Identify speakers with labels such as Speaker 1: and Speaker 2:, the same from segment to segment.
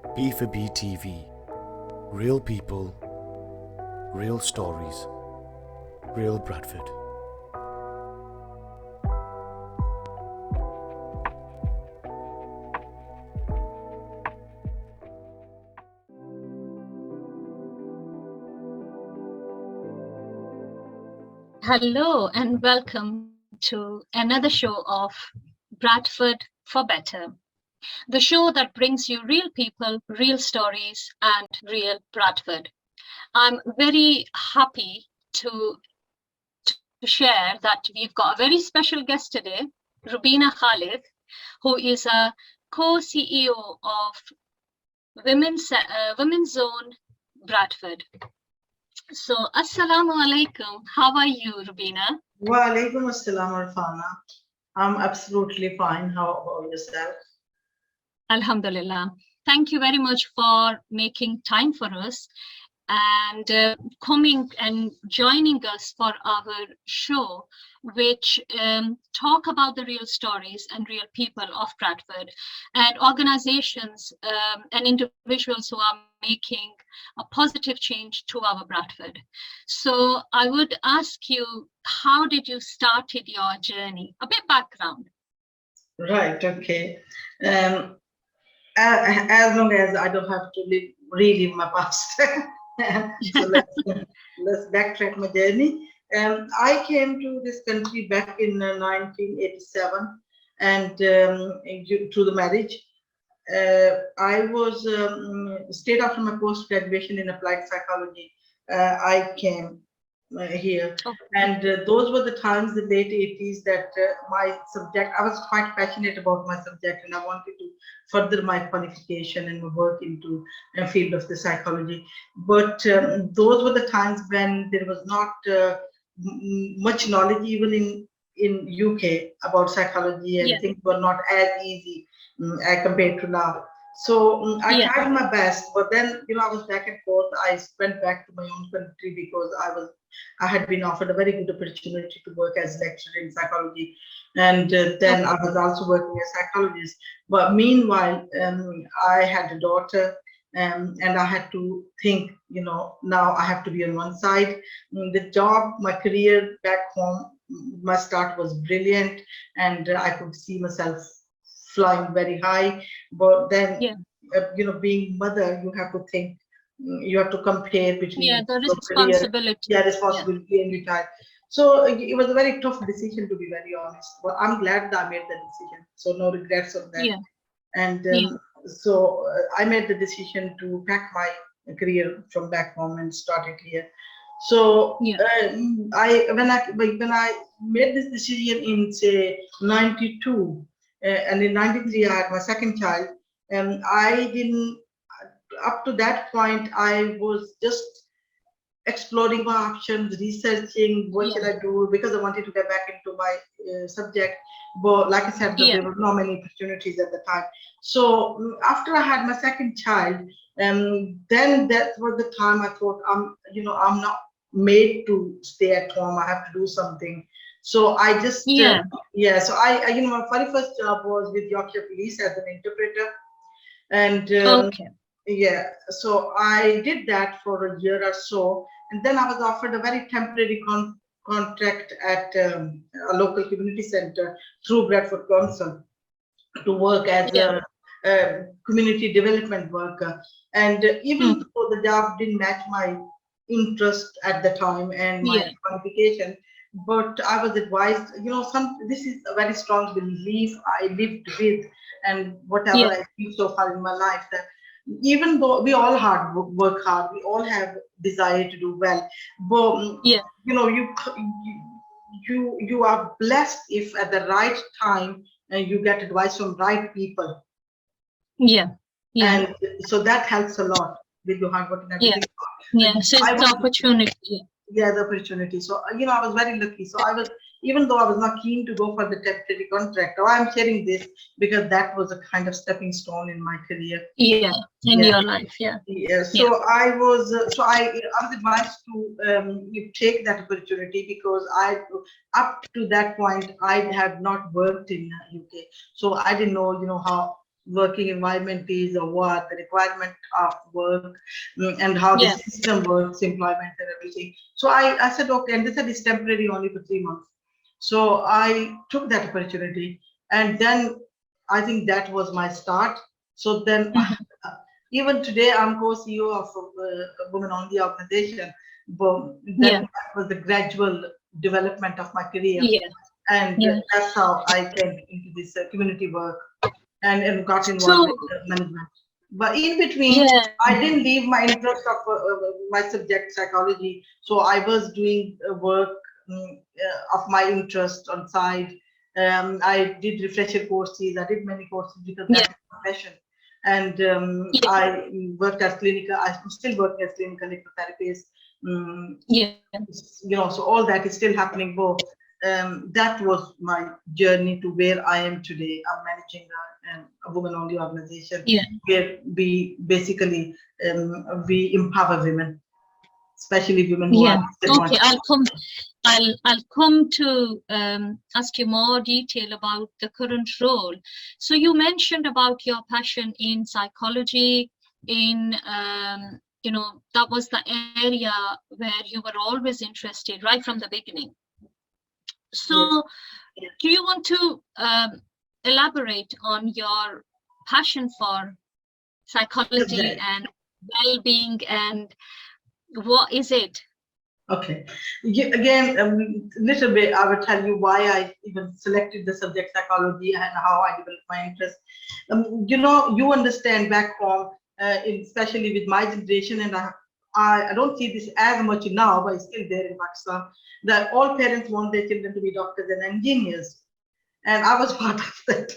Speaker 1: B4B TV. Real people, real stories, real Bradford.
Speaker 2: Hello and welcome to another show of Bradford for Better, the show that brings you real people, real stories, and real Bradford. I'm very happy to share that we've got a very special guest today, Rubina Khalid, who is a co-CEO of WomenZone Bradford. So, Assalamu alaikum. How are you, Rubina?
Speaker 3: Wa alaikum assalam, Urfana. I'm absolutely fine. How about yourself?
Speaker 2: Alhamdulillah. Thank you very much for making time for us and coming and joining us for our show, which talk about the real stories and real people of Bradford and organizations and individuals who are making a positive change to our Bradford. So I would ask you, how did you started your journey? A bit background.
Speaker 3: Right, okay. As long as I don't have to relive my past. So let's backtrack my journey. I came to this country back in 1987 and through the marriage. I was straight after my post-graduation in applied psychology. I came here, and those were the times, the late 80s, that my subject, I was quite passionate about my subject, and I wanted to further my qualification and work into a field of the psychology. But those were the times when there was not much knowledge even in UK about psychology, and things were not as easy compared to now. So I tried my best, but then I was back and forth. I went back to my own country because I had been offered a very good opportunity to work as lecturer in psychology, and then I was also working as psychologist. But meanwhile, I had a daughter, and I had to think, now I have to be on one side. The job, my career back home, my start was brilliant, and I could see myself flying very high. But then, being mother, you have to think. You have to compare between
Speaker 2: the responsibility.
Speaker 3: Career, responsibility and retire. So it was a very tough decision, to be very honest. But I'm glad that I made the decision. So no regrets on that. And so I made the decision to pack my career from back home and start it here. So when I made this decision in say 92, and in 93 I had my second child, and I didn't. Up to that point, I was just exploring my options, researching what should I do, because I wanted to get back into my subject. But like I said, there were not many opportunities at the time. So after I had my second child, then that was the time I thought, I'm not made to stay at home. I have to do something. So I just so I my very first job was with Yorkshire Police as an interpreter, and so I did that for a year or so, and then I was offered a very temporary contract at a local community center through Bradford Council to work as a community development worker. And even though the job didn't match my interest at the time and my qualification, but I was advised, this is a very strong belief I lived with, and whatever I feel so far in my life, that even though we all work hard, we all have desire to do well, but you are blessed if at the right time you get advice from right people. And so that helps a lot with your hard work and everything.
Speaker 2: So it's the opportunity.
Speaker 3: The opportunity. So I was very lucky. So I was, even though I was not keen to go for the temporary contract, I'm sharing this because that was a kind of stepping stone in my career.
Speaker 2: In your life.
Speaker 3: So I was advised to take that opportunity because up to that point I had not worked in UK, so I didn't know how working environment is, or what the requirement of work, and how the system works, employment and everything. So I said, okay, and they said it's temporary only for 3 months. So I took that opportunity, and then I think that was my start. So then even today I'm co-CEO of a women-only organization, but that was the gradual development of my career. And that's how I came into this community work and got involved with management. But in between, I didn't leave my interest of my subject psychology. So I was doing work of my interest on side. I did refresher courses. I did many courses because that's my passion. And I worked as clinical. I'm still working as clinical hypnotherapist. You know, so all that is still happening. But that was my journey to where I am today. I'm managing a women-only organization where we basically we empower women, especially women who are
Speaker 2: okay. I'll come to ask you more detail about the current role. So you mentioned about your passion in psychology, in you know, that was the area where you were always interested right from the beginning. So do you want to elaborate on your passion for psychology and well-being, and what is it?
Speaker 3: Okay, again, little bit I will tell you why I even selected the subject psychology and how I developed my interest. You know, you understand back home, especially with my generation, and I don't see this as much now, but it's still there in Pakistan, that all parents want their children to be doctors and engineers. And I was part of that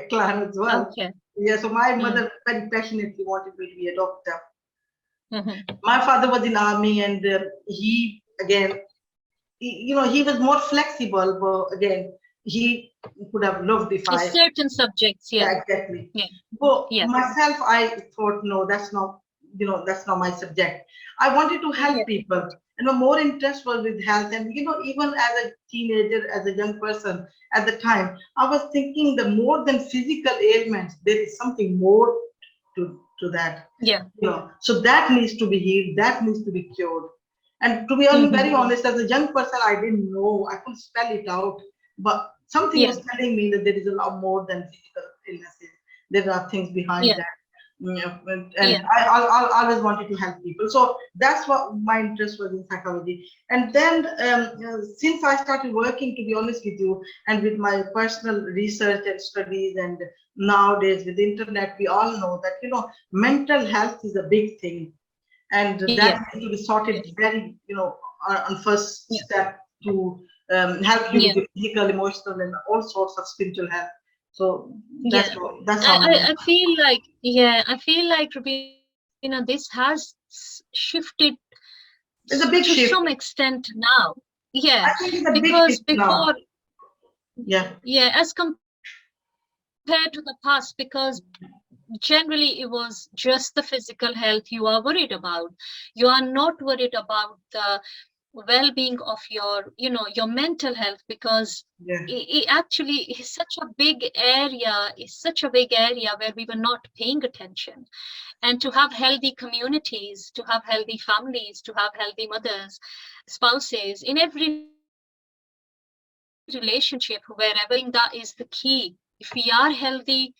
Speaker 3: clan as well.
Speaker 2: Okay.
Speaker 3: Yeah, so my mother very passionately wanted me to be a doctor. My father was in army, and he, again, you know, he was more flexible, but again, he could have loved if I...
Speaker 2: certain subjects,
Speaker 3: exactly. But myself, I thought, no, that's not, you know, that's not my subject. I wanted to help people, and my more interest was with health. And, you know, even as a teenager, as a young person at the time, I was thinking that more than physical ailments, there is something more to that. You know, so that needs to be healed, that needs to be cured. And to be very honest, as a young person, I didn't know, I couldn't spell it out, but something was telling me that there is a lot more than physical illnesses. There are things behind that. And I always wanted to help people. So that's what my interest was in psychology. And then since I started working, to be honest with you, and with my personal research and studies, and nowadays with the internet, we all know that, you know, mental health is a big thing. And that needs to be sorted very, you know, on first step to help you with your physical, emotional, and all sorts of spiritual health. So that's how
Speaker 2: I feel like, I feel like, Rubina, this has shifted
Speaker 3: it's a big
Speaker 2: to
Speaker 3: shift.
Speaker 2: some extent now.
Speaker 3: I think it's a
Speaker 2: because
Speaker 3: big
Speaker 2: before,
Speaker 3: now.
Speaker 2: As compared to the past, because generally it was just the physical health you are worried about. You are not worried about the well-being of your, you know, your mental health, because it actually is such a big area, where we were not paying attention. And to have healthy communities, to have healthy families, to have healthy mothers, spouses, in every relationship, wherever, that is the key. If we are healthy,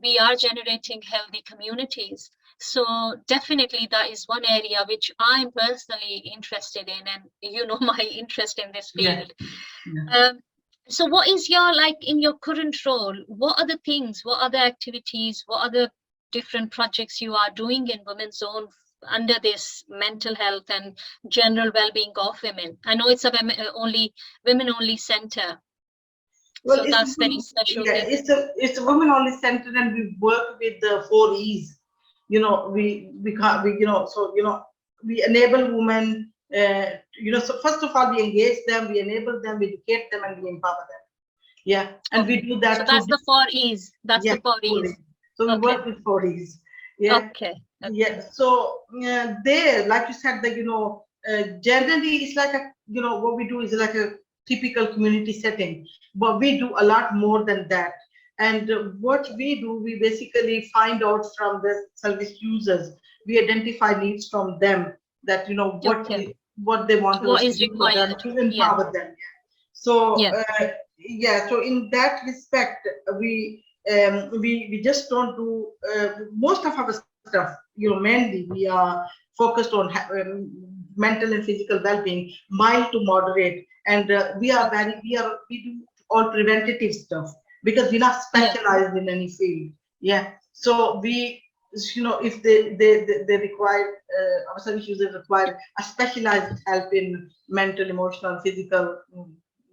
Speaker 2: we are generating healthy communities. So definitely that is one area which I'm personally interested in, and you know my interest in this field. So what is your, like, in your current role, what are the things, what are the activities, what are the different projects you are doing in WomenZone under this mental health and general well-being of women? I know it's a women-only center.
Speaker 3: Well,
Speaker 2: so that's very special.
Speaker 3: It's a women-only center, and we work with the 4 E's. You know, we enable women. You know, so first of all, we engage them, we enable them, we educate them, and we empower them. And we do that.
Speaker 2: So that's the 4 E's. That's the 4 E's.
Speaker 3: So we work with 4 E's. So there, like you said, that, you know, generally it's like a, you know, what we do is like a typical community setting, but we do a lot more than that. And what we do, we basically find out from the service users. We identify needs from them, that what they want
Speaker 2: what
Speaker 3: us to
Speaker 2: is
Speaker 3: do for them,
Speaker 2: required.
Speaker 3: to empower them. So so in that respect, we just don't do most of our stuff. Mainly we are focused on mental and physical well-being, mild to moderate, and we do all preventative stuff, because we're not specialized in any field. So we, if they require, our service users require a specialized help in mental, emotional, physical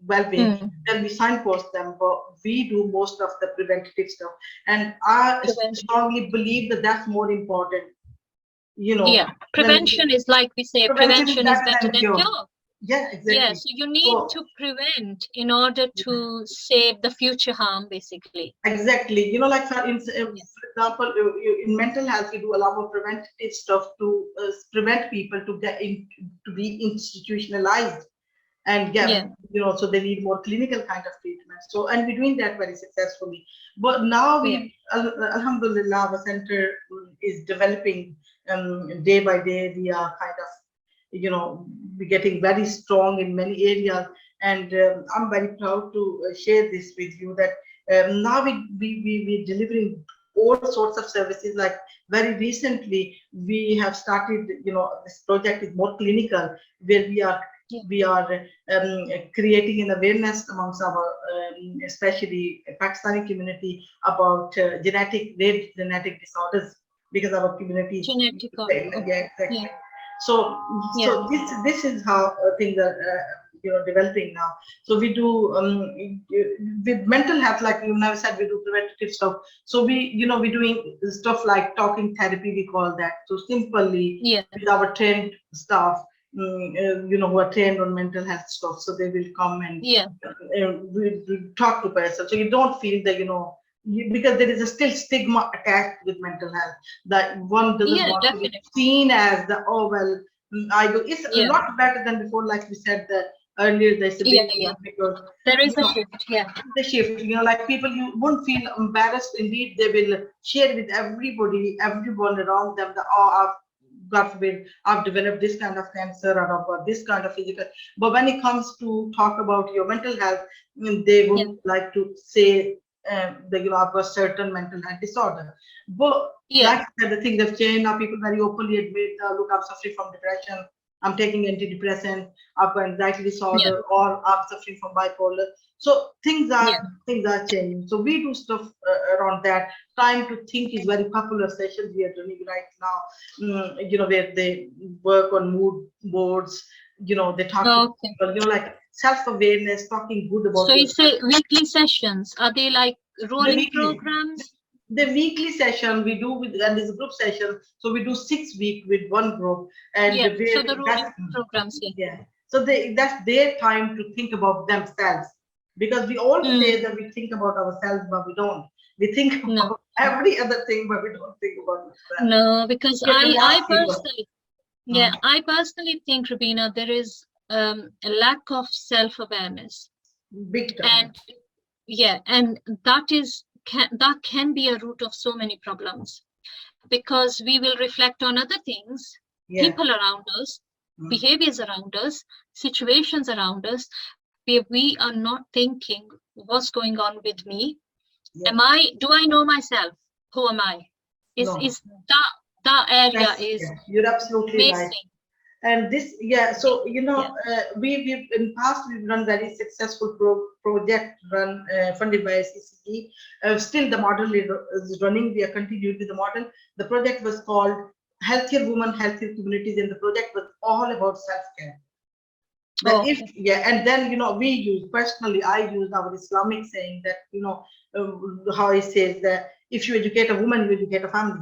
Speaker 3: well-being, then we signpost them. But we do most of the preventative stuff, and I strongly believe that that's more important.
Speaker 2: Prevention is, like we say, prevention is better than cure.
Speaker 3: Yeah, exactly.
Speaker 2: So you need to prevent in order to save the future harm, basically.
Speaker 3: Exactly. Like for example, in mental health, we do a lot of preventative stuff to prevent people to get to be institutionalized and get, so they need more clinical kind of treatment. So, and we're doing that very successfully. But now Alhamdulillah, our center is developing day by day. We are kind of, we're getting very strong in many areas, and I'm very proud to share this with you that now we're delivering all sorts of services. Like very recently, we have started, this project is more clinical, where we are creating an awareness amongst our, especially Pakistani community, about rare genetic disorders, because our community is
Speaker 2: genetic.
Speaker 3: exactly. So this is how things are developing now. So we do with mental health, like you never said, we do preventative stuff. So we're doing stuff like talking therapy, we call that. So simply with our trained staff, who are trained on mental health stuff, so they will come and we talk to person. So you don't feel that because there is a still stigma attached with mental health, that one doesn't want to be seen as the it's a lot better than before. Like we said earlier, there's a big because
Speaker 2: there is a shift.
Speaker 3: The shift, like people, you won't feel embarrassed. Indeed, they will share with everyone around them that God forbid, I've developed this kind of cancer, or I've got this kind of physical. But when it comes to talk about your mental health, they would like to say that I've got certain mental health disorder. But like I said, the things have changed now. People very openly admit, look, I'm suffering from depression, I'm taking antidepressants, I've got anxiety disorder, or I'm suffering from bipolar. So things are changing. So we do stuff around that. Time to think is very popular sessions we are doing right now. Where they work on mood boards. They talk to people. Like self-awareness, talking good about.
Speaker 2: So you say weekly sessions? Are they like rolling programs?
Speaker 3: The weekly session we do and it's a group session. So we do 6 weeks with one group, and
Speaker 2: so the rolling programs.
Speaker 3: So that's their time to think about themselves, because we all say that we think about ourselves, but we don't. We think about every other thing, but we don't think about ourselves.
Speaker 2: No, because I personally, I personally think, Rubina, there is a lack of self-awareness.
Speaker 3: Big time.
Speaker 2: And that can be a root of so many problems, because we will reflect on other things, people around us, behaviors around us, situations around us, where we are not thinking what's going on with me. Do I know myself? Who am I? Is that area
Speaker 3: you're absolutely right. And this, so we in past we've run very successful project funded by CCE. Still the model is running. We are continuing with the model. The project was called Healthier Women, Healthier Communities, and the project was all about self-care. And then I use our Islamic saying that how it says that if you educate a woman, you educate a family.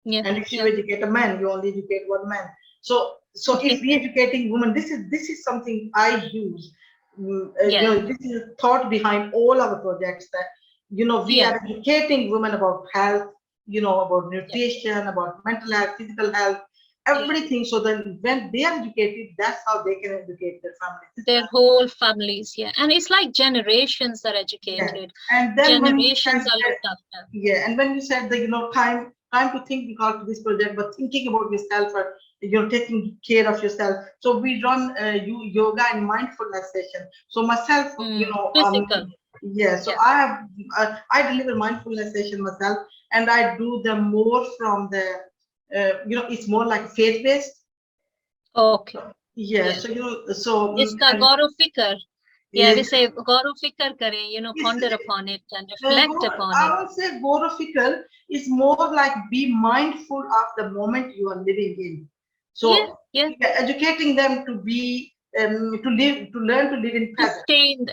Speaker 3: And if you educate a man, you only educate one man. So if we educating women, this is something I use. This is a thought behind all our projects, that we are educating women about health, about nutrition, about mental health, physical health, everything. So then when they are educated, that's how they can educate their families.
Speaker 2: Their whole families, yeah. And it's like generations are educated.
Speaker 3: And then
Speaker 2: Generations are looked after.
Speaker 3: And when you said that, time to think, we call to this project, but thinking about yourself, or taking care of yourself. So we run yoga and mindfulness session. So myself,
Speaker 2: Physical.
Speaker 3: So I deliver mindfulness session myself, and I do them more from the it's more like faith-based.
Speaker 2: Okay.
Speaker 3: So
Speaker 2: Iska gaurav fikr. Yeah, we say gaurav fikr kare, ponder upon it and reflect upon it.
Speaker 3: I would say gaurav fikr is more like be mindful of the moment you are living in. So educating them to be to learn to live in present.
Speaker 2: To stay in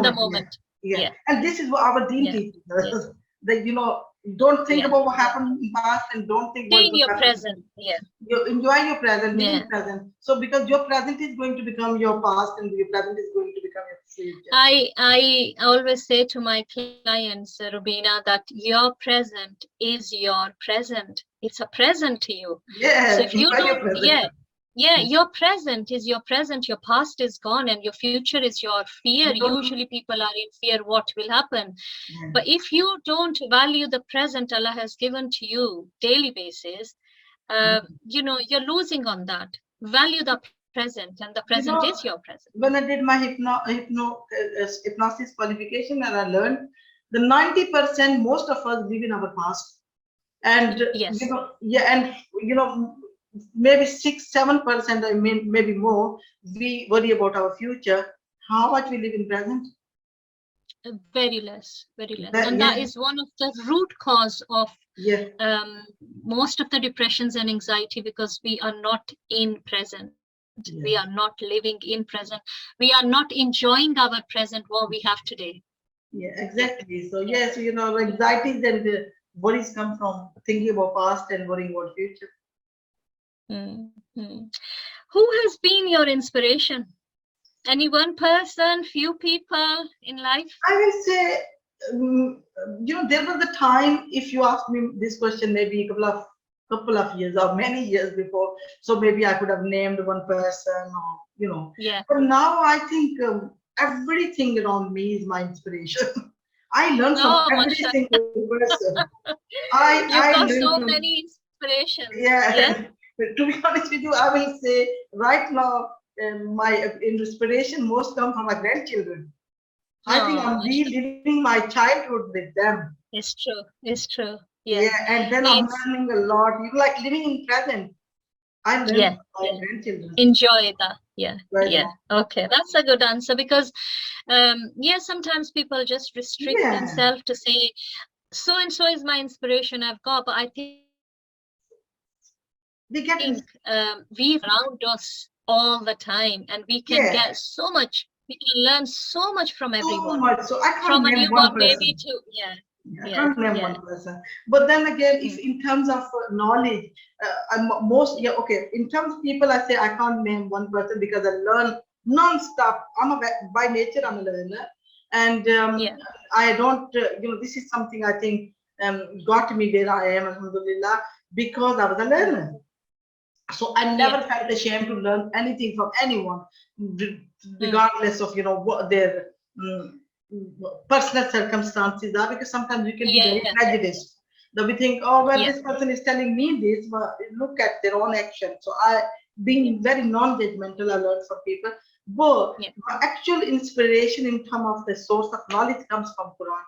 Speaker 2: the moment. Yeah.
Speaker 3: And this is what our deen teaches us. That don't think about what happened in the past, and don't think
Speaker 2: stay in your present. Yeah.
Speaker 3: You enjoy your present, live in present. So because your present is going to become your past, and your present is going to become your future.
Speaker 2: I always say to my clients, Rubina, that your present is your present. It's a present to you.
Speaker 3: Yeah.
Speaker 2: So if you don't, your present is your present. Your past is gone, and your future is your fear. Usually people are in fear what will happen. But if you don't value the present Allah has given to you daily basis, you're losing on that. Value the present, and the present is your present.
Speaker 3: When I did my hypnosis qualification, and I learned the 90% most of us live in our past, and maybe 6-7%, I mean maybe more, we worry about our future. How much we live in present?
Speaker 2: Very less. And that is one of the root cause of most of the depressions and anxiety, because we are not in present. We are not living in present. We are not enjoying our present, what we have today.
Speaker 3: Yeah, exactly. So yes, anxieties and the worries come from thinking about past and worrying about future.
Speaker 2: Who has been your inspiration? Any one person, few people in life?
Speaker 3: I will say, there was a time, if you asked me this question maybe a couple of years or many years before, so maybe I could have named one person, or But now I think everything around me is my inspiration. I learn from every single person.
Speaker 2: You've got so many inspirations.
Speaker 3: Yeah. To be honest with you, I will say right now, my inspiration most come from my grandchildren. I think I'm reliving my childhood with them.
Speaker 2: It's true.
Speaker 3: Yeah, and then I'm learning a lot. Like living in present. I learn from my grandchildren.
Speaker 2: Enjoy that. Yeah. Okay, that's a good answer, because sometimes people just restrict themselves to say so and so is my inspiration I've got, but I think we around us all the time, and we can get so much. We can learn so much from everyone.
Speaker 3: So much. So I can't
Speaker 2: from a
Speaker 3: name
Speaker 2: newborn
Speaker 3: one person.
Speaker 2: baby to
Speaker 3: I can't name one person. But then again, if in terms of knowledge, in terms of people, I say I can't name one person because I learn non-stop. By nature, I'm a learner, and I don't. This is something I think got me where I am, alhamdulillah, because I was a learner. So I never felt ashamed to learn anything from anyone, regardless of what their personal circumstances are, because sometimes we can be very prejudiced. That we think, this person is telling me this, but look at their own action. So being very non-judgmental, I learned from people. But my actual inspiration in terms of the source of knowledge comes from Qur'an.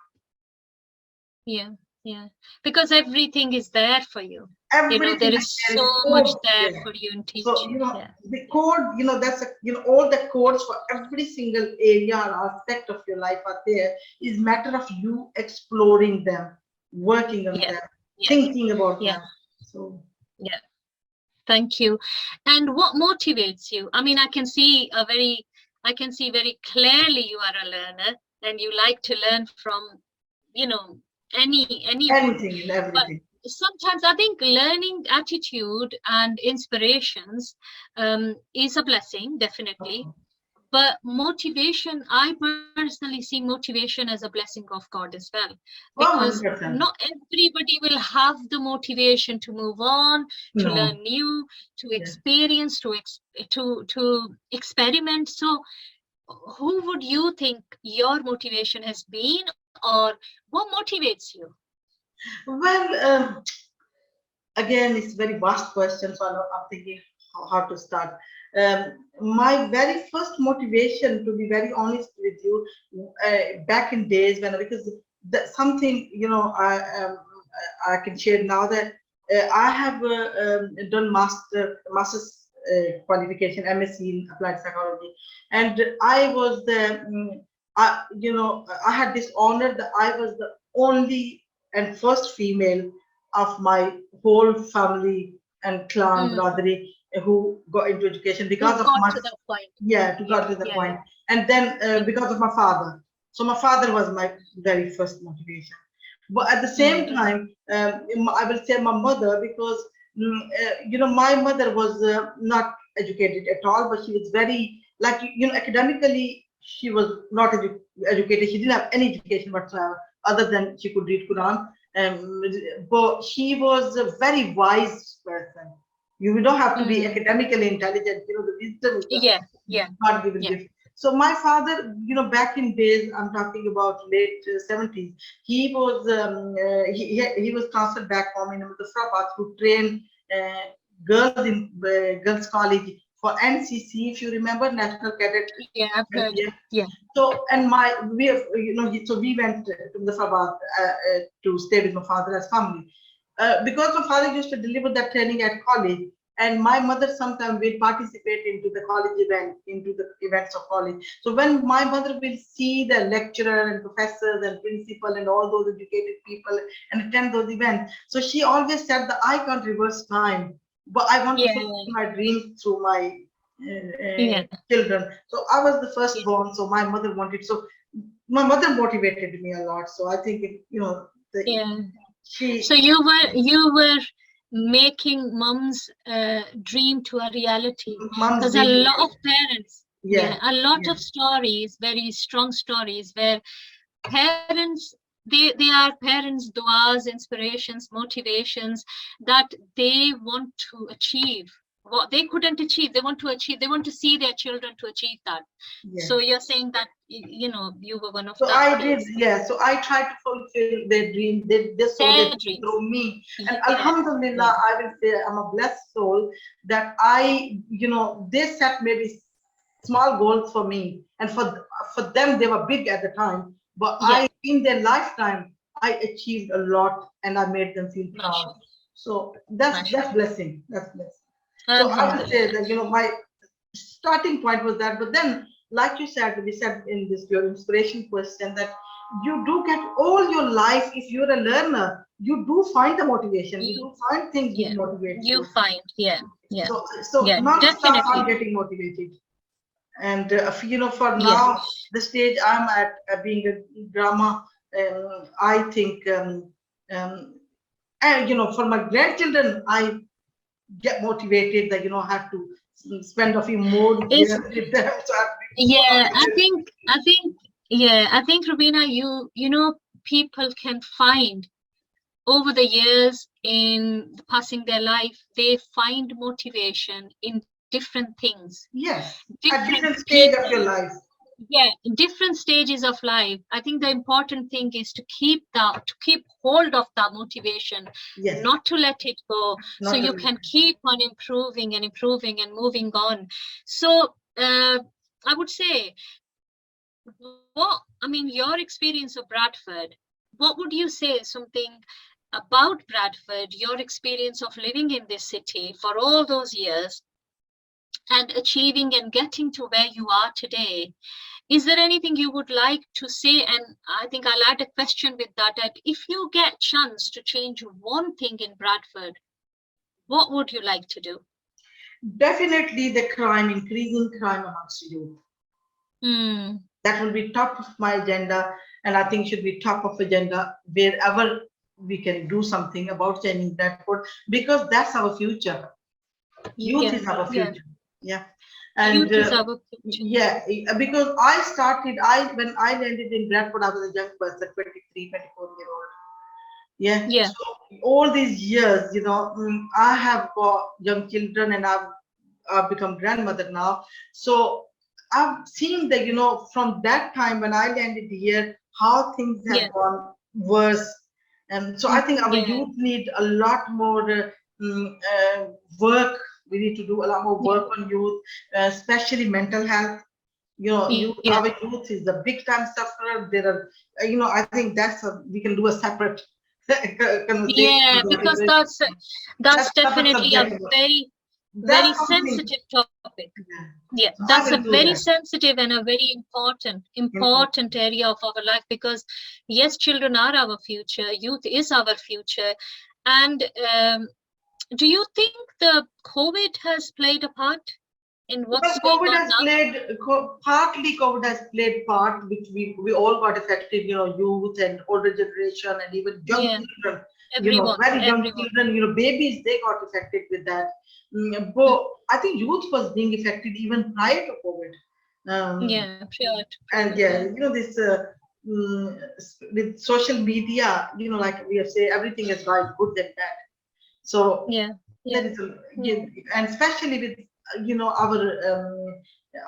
Speaker 2: Because everything is there for you. There is so much there for you in teaching.
Speaker 3: So the code, that's all the codes for every single area or aspect of your life are there. Is matter of you exploring them, working on them, thinking about them. So
Speaker 2: thank you. And what motivates you? I mean, I can see very clearly you are a learner, and you like to learn from anything
Speaker 3: and everything.
Speaker 2: But sometimes I think learning attitude and inspirations is a blessing, definitely. But motivation, I personally see motivation as a blessing of God as well, because
Speaker 3: 100%.
Speaker 2: not everybody will have the motivation to move on, to
Speaker 3: No.
Speaker 2: learn new, to
Speaker 3: Yeah.
Speaker 2: experience, to experiment. So who would you think your motivation has been, or what motivates you?
Speaker 3: Well, again, it's a very vast question, so I'm thinking how to start. My very first motivation, to be very honest with you, back in days when, because something, you know, I can share now that I have done master's qualification, MSc in Applied Psychology, and I was you know, I had this honor that I was the only and first female of my whole family and clan brotherly who got into education because of my,
Speaker 2: to that point.
Speaker 3: yeah, to got to the point. And then because of my father. So my father was my very first motivation. But at the same time, I will say my mother, because you know, my mother was not educated at all, but she was very, like, you know, academically she was not educated. She didn't have any education whatsoever other than she could read Qur'an. But she was a very wise person. You don't have to be academically intelligent. You know, the wisdom is God-given gift. So my father, you know, back in days, I'm talking about late 70s, he was he was transferred back home in Muzaffarabad to train girls in girls' college for NCC, if you remember, National Cadet.
Speaker 2: Yeah, I've heard. Yeah.
Speaker 3: So, and we have, you know, so we went to Muzaffarabad to stay with my father as family. Because my father used to deliver that training at college, and my mother sometimes will participate into the college event, into the events of college. So when my mother will see the lecturer and professors and principal and all those educated people and attend those events, so she always said that I can't reverse time, but I want to fulfill my dream through my children. So I was the firstborn, so my mother wanted, so my mother motivated me a lot. So I think, you know,
Speaker 2: so you were making mom's dream to a reality, because a lot of parents, a lot of stories, very strong stories, where parents, they are parents' duas, inspirations, motivations that they want to achieve what they couldn't achieve. They want to achieve, they want to see their children to achieve that. So you're saying that, you know, you were one of
Speaker 3: so I did, so I tried to fulfill their dream. They saw their dream through me, and Alhamdulillah, I will say I'm a blessed soul that I, you know, they set maybe small goals for me, and for them they were big at the time, but I, in their lifetime, I achieved a lot, and I made them feel proud. So that's blessing. That's blessing. So I would say that, you know, my starting point was that, but then, like you said, we said in this your inspiration question, that you do get all your life, if you're a learner, you do find the motivation, you do find things that motivate you.
Speaker 2: Find,
Speaker 3: So non-stop I'm getting motivated. And you know, for now, the stage I'm at, being a drama, I think, and you know, for my grandchildren, I get motivated that, you know, I have to spend a few more years with them. So
Speaker 2: I think Rubina, you know, people can find over the years in passing their life, they find motivation in different things.
Speaker 3: Yes, at different stage of your life.
Speaker 2: Different stages of life. I think the important thing is to keep hold of that motivation, not to let it go, so you can keep on improving and moving on. So I would say, your experience of Bradford, what would you say something about Bradford, your experience of living in this city for all those years and achieving and getting to where you are today? Is there anything you would like to say? And I think I'll add a question with that, that if you get chance to change one thing in Bradford, what would you like to do?
Speaker 3: Definitely the increasing crime amongst youth. That will be top of my agenda, and I think should be top of agenda wherever we can do something about changing Bradford, because that's our future. Youth is our future. Yeah. And
Speaker 2: Youth is our future.
Speaker 3: yeah, because when I landed in Bradford, I was a young person, 23, 24-year-old. Yeah.
Speaker 2: Yeah,
Speaker 3: So all these years, I have got young children, and I've become grandmother now. So I've seen that, from that time when I landed here, how things
Speaker 2: yeah,
Speaker 3: have gone worse. And so I think our
Speaker 2: yeah,
Speaker 3: youth need a lot more work. We need to do a lot more
Speaker 2: yeah,
Speaker 3: work on youth, especially mental health.
Speaker 2: yeah.
Speaker 3: Our youth is a big time sufferer. There are, I think we can do a separate conversation.
Speaker 2: Yeah, because that's
Speaker 3: That's a separate
Speaker 2: definitely a
Speaker 3: subject.
Speaker 2: very, very
Speaker 3: That's something.
Speaker 2: sensitive topic.
Speaker 3: Yeah.
Speaker 2: Yeah,
Speaker 3: So I
Speaker 2: that's a
Speaker 3: will do
Speaker 2: very
Speaker 3: that.
Speaker 2: sensitive and a very important area of our life, because yes, children are our future, youth is our future. And do you think the COVID has played a part in
Speaker 3: Well,
Speaker 2: what's going on now?
Speaker 3: partly COVID has played part, which we all got affected, youth and older generation, and even young
Speaker 2: Yeah,
Speaker 3: children, very young
Speaker 2: everyone.
Speaker 3: children, babies, they got affected with that.
Speaker 2: Mm.
Speaker 3: But I think youth was being affected even prior to COVID.
Speaker 2: Yeah, prior
Speaker 3: And
Speaker 2: to,
Speaker 3: yeah,
Speaker 2: yeah,
Speaker 3: this with social media, like we have said, everything is right, good and bad. So
Speaker 2: yeah,
Speaker 3: that
Speaker 2: yeah,
Speaker 3: is,
Speaker 2: yeah,
Speaker 3: and especially with our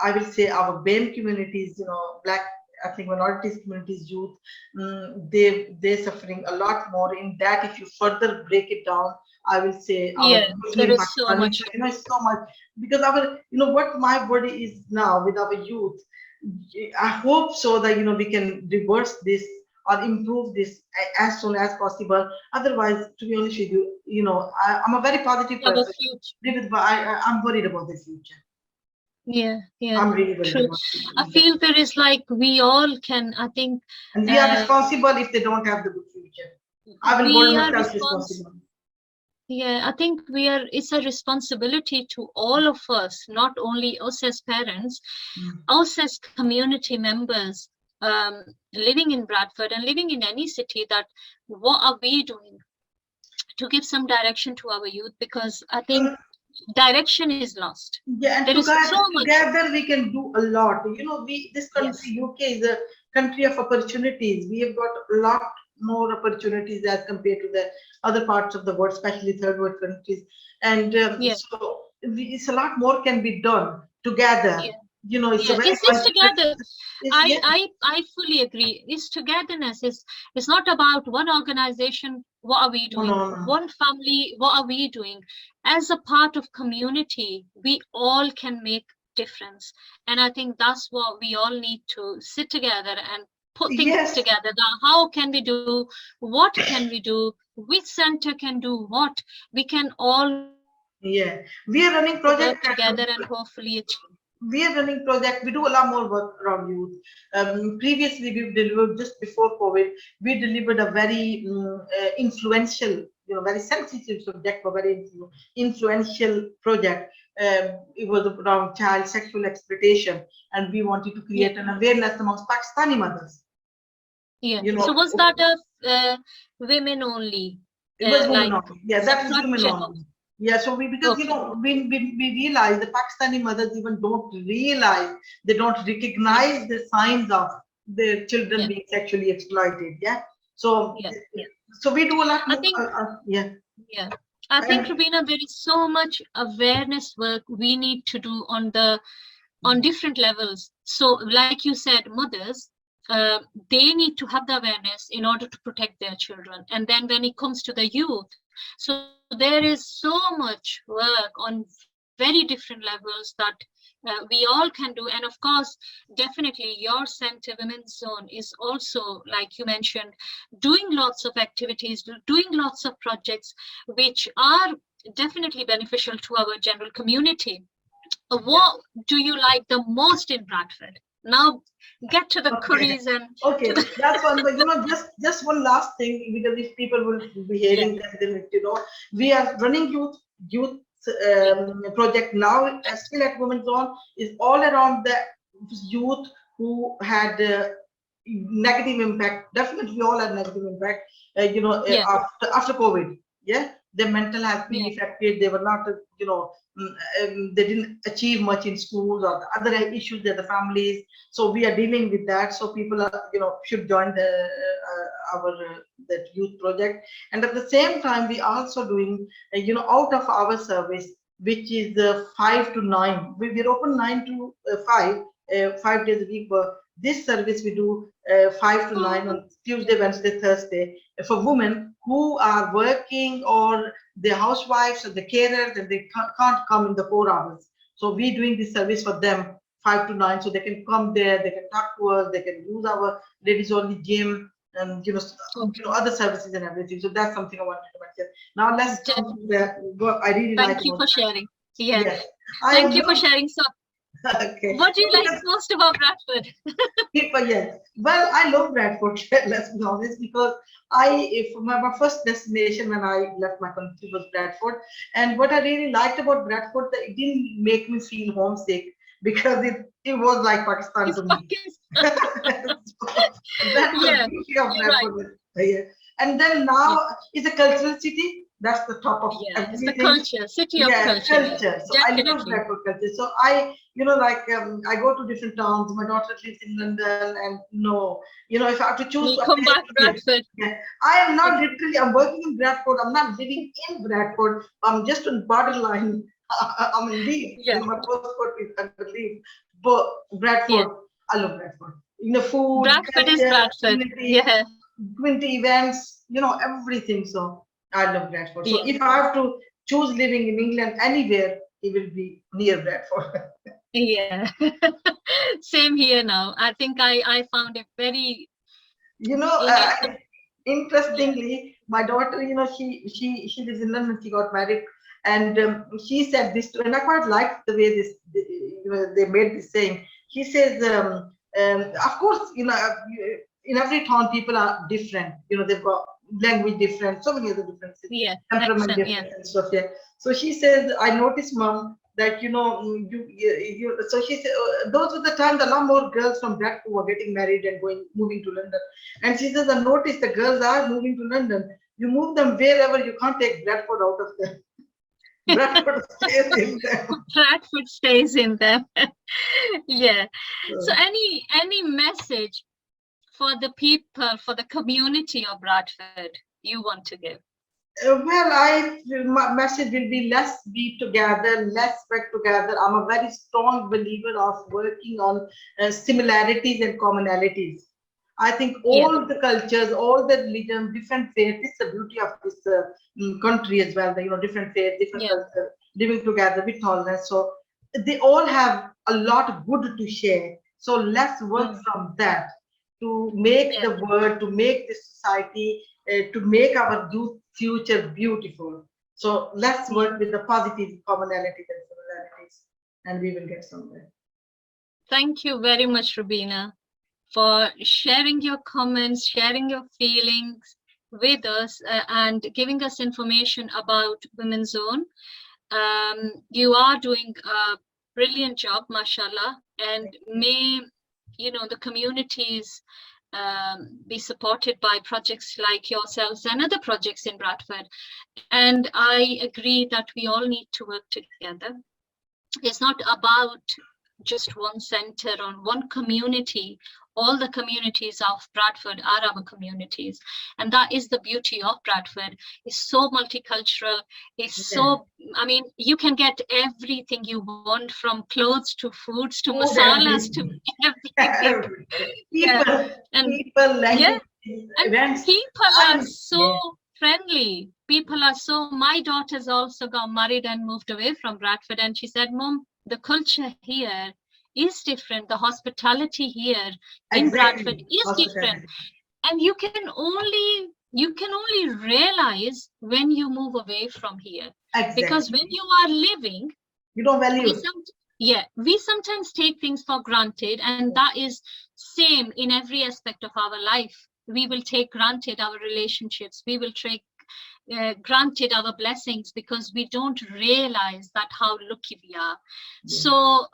Speaker 3: I will say our BAME communities, Black ethnic minorities communities, youth, they're suffering a lot more in that. If you further break it down, I will say our
Speaker 2: yeah. There
Speaker 3: Muslim
Speaker 2: is so
Speaker 3: Pakistanis,
Speaker 2: much.
Speaker 3: it's so much, because our, what my worry is now with our youth. I hope so that we can reverse this or improve this as soon as possible. Otherwise, to be honest with you, I'm a very positive
Speaker 2: Our
Speaker 3: person.
Speaker 2: future.
Speaker 3: I'm worried about the future.
Speaker 2: Yeah, yeah,
Speaker 3: I'm really worried
Speaker 2: true.
Speaker 3: about
Speaker 2: I
Speaker 3: the
Speaker 2: feel there is like we all can, I think,
Speaker 3: and we are
Speaker 2: uh,
Speaker 3: responsible if they don't have the good future. I will hold
Speaker 2: we are
Speaker 3: myself
Speaker 2: responsible.
Speaker 3: responsible.
Speaker 2: Yeah, I think it's a responsibility to all of us, not only us as parents,
Speaker 3: Mm.
Speaker 2: us as community members, living in Bradford and living in any city, that what are we doing to give some direction to our youth? Because I think
Speaker 3: Well,
Speaker 2: direction is lost.
Speaker 3: yeah, and
Speaker 2: There is so much.
Speaker 3: together we can do a lot. This country,
Speaker 2: Yes.
Speaker 3: UK, is a country of opportunities. We have got a lot more opportunities as compared to the other parts of the world, especially third world countries. And
Speaker 2: Yeah.
Speaker 3: so it's a lot more can be done together.
Speaker 2: Yeah.
Speaker 3: It's a
Speaker 2: Yeah,
Speaker 3: very
Speaker 2: it's together.
Speaker 3: yeah.
Speaker 2: I fully agree. It's togetherness. It's not about one organization. What are we
Speaker 3: No, no,
Speaker 2: doing?
Speaker 3: no.
Speaker 2: One family. What are we doing? As a part of community, we all can make difference. And I think that's what we all need to sit together and put things
Speaker 3: Yes.
Speaker 2: together. That how can we do? What can we do? Which center can do what? We can all
Speaker 3: Yeah, we are running
Speaker 2: work
Speaker 3: project.
Speaker 2: together and hopefully achieve.
Speaker 3: We are running project. We do a lot more work around youth. Previously, we delivered just before COVID. We delivered a very influential, very sensitive subject, but very influential project. It was around child sexual exploitation, and we wanted to
Speaker 2: Yeah.
Speaker 3: create an awareness amongst Pakistani mothers.
Speaker 2: Yeah. So was that a women only,
Speaker 3: It was women
Speaker 2: like
Speaker 3: only. Yeah, that is women
Speaker 2: structure?
Speaker 3: only. Yeah, so because
Speaker 2: Okay.
Speaker 3: we realize the Pakistani mothers even don't realize, they don't
Speaker 2: Yeah.
Speaker 3: recognize the signs of their children
Speaker 2: Yeah.
Speaker 3: being sexually exploited. Yeah, so
Speaker 2: Yeah. Yeah.
Speaker 3: so we do a lot
Speaker 2: I
Speaker 3: more.
Speaker 2: think.
Speaker 3: Yeah,
Speaker 2: Yeah. I think,
Speaker 3: and
Speaker 2: Rubina, there is so much awareness work we need to do on different levels. So, like you said, mothers, they need to have the awareness in order to protect their children. And then when it comes to the youth, so there is so much work on very different levels that we all can do. And of course, definitely your center, Women's Zone, is also, like you mentioned, doing lots of activities, doing lots of projects, which are definitely beneficial to our general community. What do you like the most in Bradford? Now get to the
Speaker 3: okay,
Speaker 2: curries and to
Speaker 3: okay,
Speaker 2: the
Speaker 3: that's one. But just one last thing, because if people will be
Speaker 2: yeah,
Speaker 3: hearing that, then we are running youth
Speaker 2: yeah,
Speaker 3: project now. Still at Women's Zone is all around the youth who had negative impact. Definitely, we all had negative impact.
Speaker 2: yeah,
Speaker 3: After COVID. Yeah, their mental health being affected. They were not, they didn't achieve much in schools or the other issues that the families. So we are dealing with that. So people are, should join our that youth project. And at the same time, we also doing, out of our service, which is 5 to 9. We're open 9 to 5, 5 days a week. But this service we do 5 to 9 on Tuesday, Wednesday, Thursday for women who are working or the housewives or the carers, and they can't come in the 4 hours. So we're doing this service for them 5 to 9, so they can come there, they can talk to us, they can use our ladies only gym and other services and everything. So that's something I wanted to mention. Now let's come to what I really like.
Speaker 2: Thank you for sharing.
Speaker 3: Yes.
Speaker 2: Thank you for sharing. So
Speaker 3: okay.
Speaker 2: What do you like most about Bradford?
Speaker 3: People, yes. Well, I love Bradford, let's be honest, because my first destination when I left my country was Bradford. And what I really liked about Bradford, that it didn't make me feel homesick, because it was like Pakistan to me. That's the beauty of Bradford. Right. And then now it's a cultural city. That's the top of everything.
Speaker 2: It's the culture, city of culture.
Speaker 3: So I love Bradford culture. So I, I go to different towns. My daughter lives in London, and if I have to choose,
Speaker 2: come back Bradford.
Speaker 3: I am not literally. I'm working in Bradford. I'm not living in Bradford. I'm just on borderline. I'm in Leeds. My postcode is under Leeds. But Bradford, I love Bradford. Food.
Speaker 2: Bradford is Bradford.
Speaker 3: Community events. Everything. So I love Bradford. So if I have to choose living in England anywhere, it will be near Bradford.
Speaker 2: Same here now. I think I found it very,
Speaker 3: interestingly, my daughter, she lives in London. She got married, and she said this too, and I quite liked the way they made this saying. She says, of course, in every town people are different. They've got language different, so many other differences, temperament different and stuff. So she says, I noticed, Mom, that so she said those were the times a lot more girls from Bradford were getting married and moving to London. And she says, I noticed the girls are moving to London. You move them wherever, you can't take Bradford out of them. Bradford stays in them.
Speaker 2: Bradford stays in them. So any message for the people, for the community of Bradford you want to give?
Speaker 3: My message will be, let's be together, let's work together. I'm a very strong believer of working on similarities and commonalities. I think all the cultures, all the religions, different faiths, it's the beauty of this country as well, different faiths, different cultures, living together with tolerance. So they all have a lot good to share. So let's work from that to make the world, to make this society, to make our youth future beautiful. So let's work with the positive commonalities and similarities, and we will get somewhere.
Speaker 2: Thank you very much, Rubina, for sharing your comments, sharing your feelings with us, and giving us information about WomenZone. You are doing a brilliant job, mashallah, and may the communities be supported by projects like yourselves and other projects in Bradford. And I agree that we all need to work together. It's not about just one center or one community. All the communities of Bradford are our communities, and that is the beauty of Bradford. It's so multicultural. It's so, you can get everything you want, from clothes to foods to masalas to everything. People are so friendly. People are so. My daughter's also got married and moved away from Bradford, and she said, Mom, the culture here is different. The hospitality here in Bradford is different, and you can only realize when you move away from here. Because when you are living,
Speaker 3: you don't value.
Speaker 2: We sometimes take things for granted, and that is same in every aspect of our life. We will take granted our relationships. We will take granted our blessings, because we don't realize that how lucky we are. So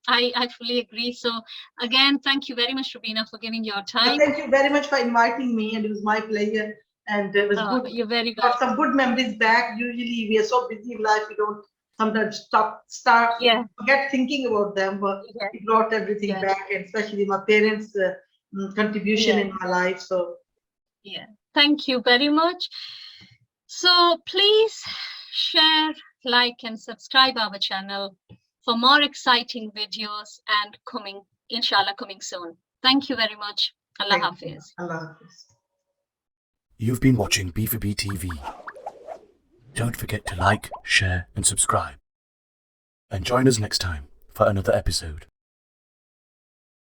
Speaker 2: I fully agree. So again, thank you very much, Rubina, for giving your time.
Speaker 3: Thank you very much for inviting me, and it was my pleasure and it was good.
Speaker 2: You're very
Speaker 3: Got
Speaker 2: welcome.
Speaker 3: some good memories back. Usually we are so busy in life, we don't sometimes forget thinking about them, but it brought everything back, and especially my parents' contribution in my life. So
Speaker 2: thank you very much. So please share, like, and subscribe our channel for more exciting videos and inshallah coming soon. Thank you very much. Allah Hafiz.
Speaker 3: Allah Hafiz.
Speaker 1: You've been watching B4B TV. Don't forget to like, share, and subscribe. And join us next time for another episode.